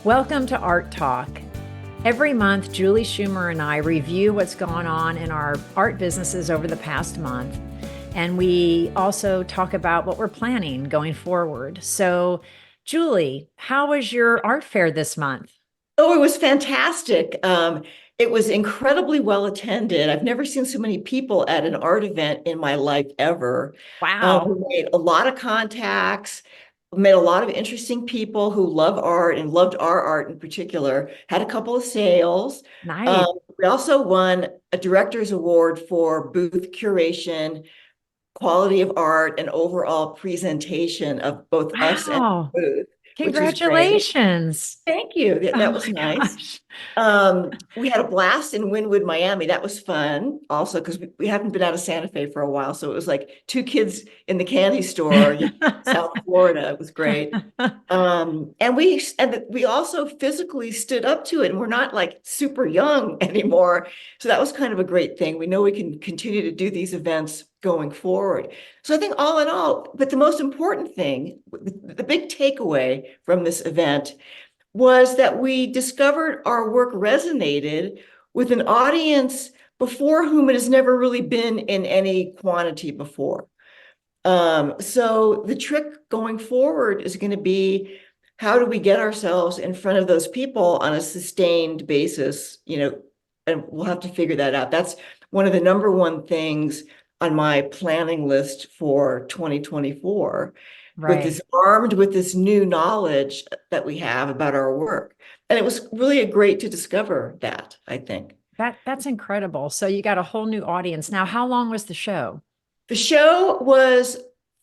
Welcome to Art Talk. Every month, Julie Schumer and I review what's gone on in our art businesses over the past month. And we also talk about what we're planning going forward. So, Julie, how was your art fair this month? Oh, it was fantastic. It was incredibly well attended. I've never seen so many people at an art event in my life ever. Wow, We made a lot of contacts, met a lot of interesting people who love art and loved our art in particular. Had a couple of sales. nice. We also won a director's award for booth curation, quality of art, and overall presentation of both us and Wow, the booth, which was great. congratulations. Thank you. That Oh was my nice. gosh. We had a blast in Wynwood, Miami. That was fun also because we haven't been out of Santa Fe for a while. So it was like two kids in the candy store, South Florida. It was great. And we also physically stood up to it, and we're not like super young anymore. So that was kind of a great thing. We know we can continue to do these events going forward. So I think all in all, but the most important thing, the big takeaway from this event was that we discovered our work resonated with an audience before whom it has never really been in any quantity before. So the trick going forward is going to be, how do we get ourselves in front of those people on a sustained basis, and we'll have to figure that out. That's one of the number one things on my planning list for 2024, with Right. this armed with this new knowledge that we have about our work. And it was really great to discover that, I think. That's incredible. So you got a whole new audience. Now, how long was the show? The show was,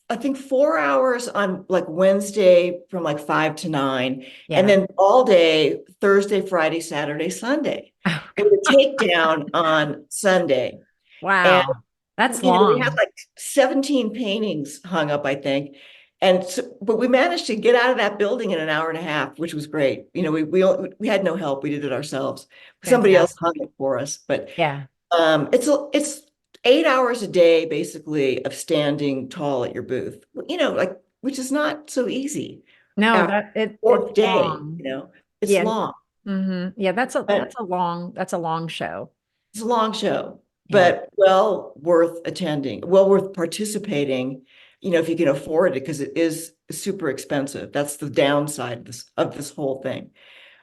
I think, 4 hours on like Wednesday from like 5 to 9, and Yeah. then all day, Thursday, Friday, Saturday, Sunday, Oh, with a takedown on Sunday. And, wow. That's we had long. like 17 paintings hung up, I think. And so, but we managed to get out of that building in an hour and a half, which was great. We had no help. We did it ourselves. Somebody else Fantastic. hung it for us, but Yeah. it's 8 hours a day, basically, of standing tall at your booth, like, which is not so easy. No, After that it's fourth day, long. it's Yeah. long, Yeah, but that's a long show. it's a long show, Yeah. but well worth attending, well worth participating, if you can afford it, because it is super expensive. That's the downside of this whole thing.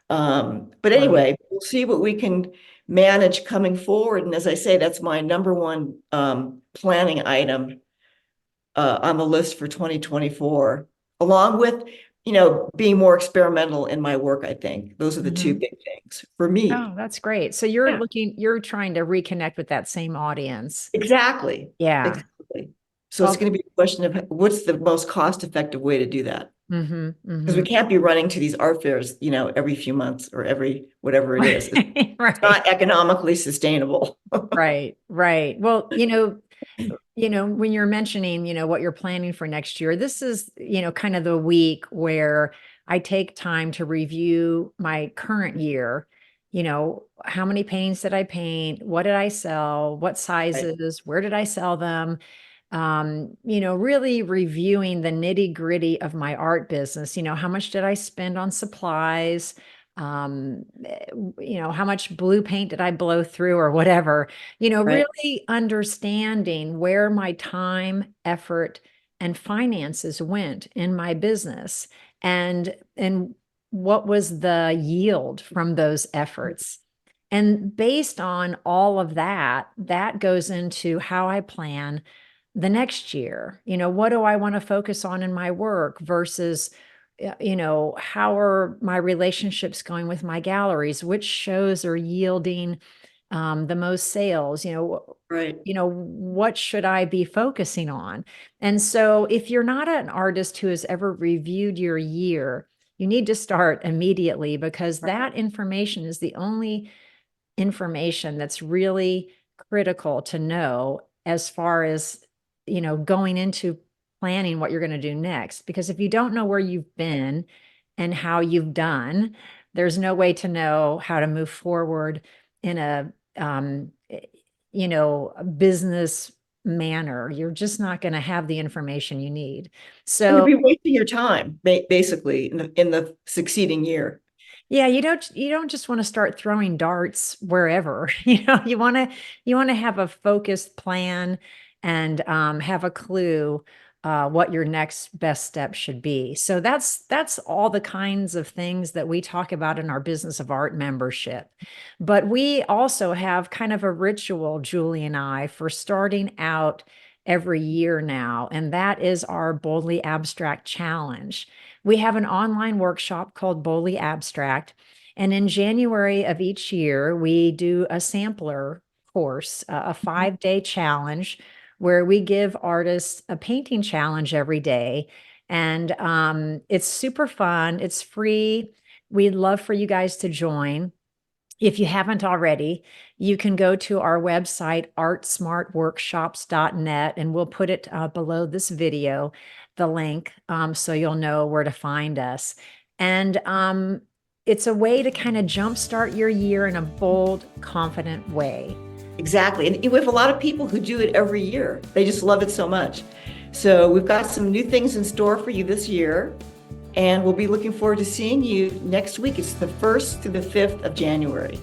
But Right. anyway, we'll see what we can manage coming forward. And as I say, that's my number one planning item on the list for 2024, along with, being more experimental in my work, I think. Those are the two Hmm. big things for me. Oh, that's great. So Yeah, you're trying to reconnect with that same audience. exactly. Yeah. Exactly. So it's Well, going to be a question of what's the most cost-effective way to do that? Because we hmm. can't be running to these art fairs, every few months or every whatever it is. It's Right. not economically sustainable. Right. Right. Well, when you're mentioning, what you're planning for next year, this is, kind of the week where I take time to review my current year. How many paintings did I paint? What did I sell? What Right. sizes? Where did I sell them? Really reviewing the nitty gritty of my art business. How much did I spend on supplies? How much blue paint did I blow through or whatever? Right. Really understanding where my time, effort, and finances went in my business and what was the yield from those efforts. And based on all of that, that goes into how I plan the next year. What do I want to focus on in my work versus, how are my relationships going with my galleries? Which shows are yielding the most sales? Right. What should I be focusing on? And so, if you're not an artist who has ever reviewed your year, you need to start immediately because Right. that information is the only information that's really critical to know as far as, going into planning what you're going to do next. Because if you don't know where you've been and how you've done, there's no way to know how to move forward in a business manner. You're just not going to have the information you need. And you'd So be wasting your time, basically, in the succeeding year. Yeah, you don't just want to start throwing darts wherever. You want to have a focused plan and have a clue what your next best step should be. So that's all the kinds of things that we talk about in our Business of Art membership. But we also have kind of a ritual, Julie and I, for starting out every year now, and that is our Boldly Abstract Challenge. We have an online workshop called Boldly Abstract. And in January of each year, we do a sampler course, a 5-day challenge where we give artists a painting challenge every day. And it's super fun, it's free. We'd love for you guys to join. If you haven't already, you can go to our website, artsmartworkshops.net, and we'll put it below this video, the link, so you'll know where to find us. And it's a way to kind of jumpstart your year in a bold, confident way. Exactly. And we have a lot of people who do it every year. They just love it so much. So we've got some new things in store for you this year. And we'll be looking forward to seeing you next week. It's the 1st through the 5th of January.